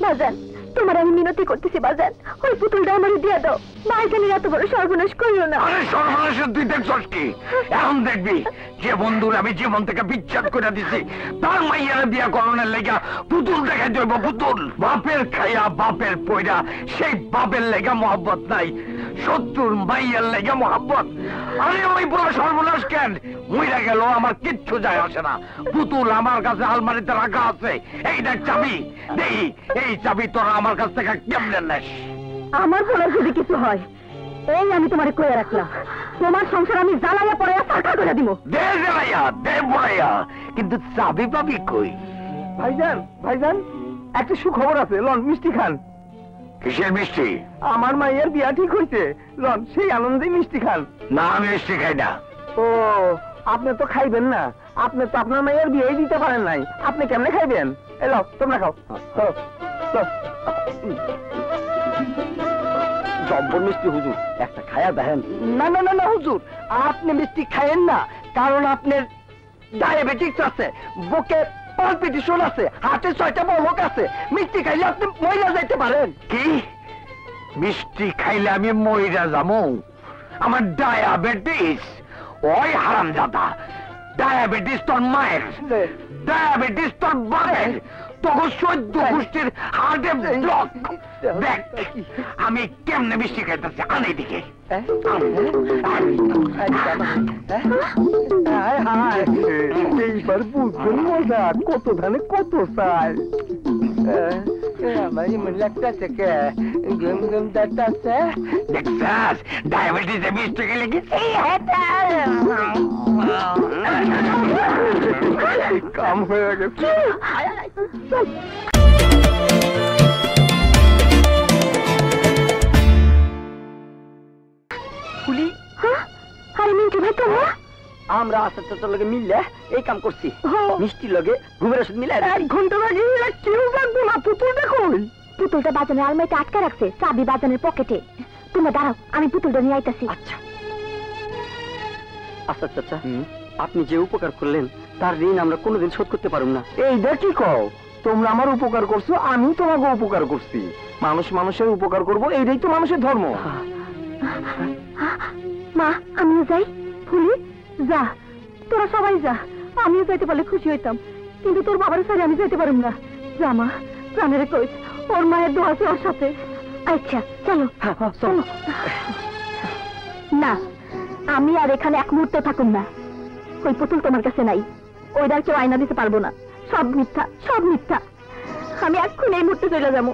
বাজান তোমার আমি মিনতি করতেছি বাজান, ওই পুতুলটা আমার দিয়ে দাও। ভাইজানের এত বড় সর্বনাশ করিও না। আরে সর্বনাশের তুই দেখছস কি? এখন দেখবি যে বন্ধুর আমি জীবন থেকে বিচ্ছেদ করে দিছি তার মাইয়ারে বিয়া করণের লেগা পুতুল দেখাই দেব। পুতুল বাপের খাইয়া বাপের পয়রা, সেই বাপের লেগা মহব্বত নাই, শত্রুর মাইয়ার লেগা মহব্বত। আরে ওই পুরো সর্বনাশ কেন? মইরা গেল আমার কিচ্ছু যায় আসে না। পুতুল আমার কাছে আলমারিতে রাখা আছে, এই দেখ চাবি, দেখি এই চাবি তোরা আমার কাছ থেকে কেমনে নেস? আমার বলার যদি কিছু হয় এই আমি তোমারে কয়ে রাখলাম, তোমার সংসার আমি জ্বালাইয়া পড়ে সাকা করে দিব। দে জ্বালাইয়া, দে পড়াইয়া, কিন্তু চাবি পাবি কই? ভাইজান ভাইজান একটা সুখবর আছে, লন মিষ্টি খান। কিসের মিষ্টি? আমার মায়ের বিয়া ঠিক হইছে, লন সেই আনন্দেই মিষ্টি খান। না আমি মিষ্টি খাই না। ও আপনি তো খাইবেন না, আপনি তো আপনার মায়ের বিয়েই দিতে পারেন নাই, আপনি কেমনে খাইবেন? এলো তোমরা খাও। জব্বর মিষ্টি হুজুর, একটা খায়া দেখেন। না না না না হুজুর, আপনি মিষ্টি খাইয়েন না, কারণ আপনার ডায়াবেটিস আছে, বুকে পালপিটেশন আছে, হার্টে 6টা বলক আছে। মিষ্টি খাইলে আপনি মহিলা যাইতে পারেন। কি মিষ্টি খাইলে আমি মইরা যাবো? আমার ডায়াবেটিস? ওই হারামজাদা, ডায়াবেটিস তোর মায়ের, ডায়াবেটিস তোর বাপের, তখন 14 গোষ্ঠীর হার্টে ব্লক। দেখ আমি কেমনে মিষ্টি খাইতেছি, আনে দিকে। এইবার বুঝবেন মজা, কত ধানে কত চাই। আমার এমন লাগতেছে কে, গেম গেম দেখতেছে। দেখছাস ডায়াবেটিসে মিষ্টি খেলে কি কাম হয়ে গেছে। ফুলি, আরে মিন্টু ভাই তোমরা? আমরা আস্তে আস্তে লগে মিললে এই কাম করছি। মিষ্টি লগে ঘুমের ওষুধ মিলে 1 ঘন্টা লাগে কেউ জানবো না। পুতুলটা কই? পুতুলটা বাজানের আলমারিতে আটকা রাখছে, চাবি বাজানের পকেটে। তোমরা দাঁড়াও, আমি পুতুলটা নিয়ে আইতাছি। আচ্ছা আচ্ছা চাচা, আপনি যে উপকার করলেন তার ঋণ আমরা কোনোদিন শোধ করতে পারব না। এই দেখি কও, তোমরা আমার উপকার করছো, আমি তোমাকে উপকার করছি। মানুষ মানুষের উপকার করব, এইটাই তো মানুষের ধর্ম। মা আমিও যাই। ফুলি যা, তোরা সবাই যা। আমিও যাইতে পারলে খুশি হইতাম, কিন্তু তোর বাবার সাথে আমি যাইতে পারব না। যা মা, প্রাণের কইস, ওর মায়ের দোয়া আছে ওর সাথে। আচ্ছা চলো চলো। না আমি আর এখানে এক মুহূর্ত থাকুন না। ওই পুতুল তোমার কাছে নাই, ওইটার কেউ আয়না দিতে পারবো না। সব মিথ্যা, সব মিথ্যা। আমি এক্ষুনি এই মুহূর্তে চলে যাবো।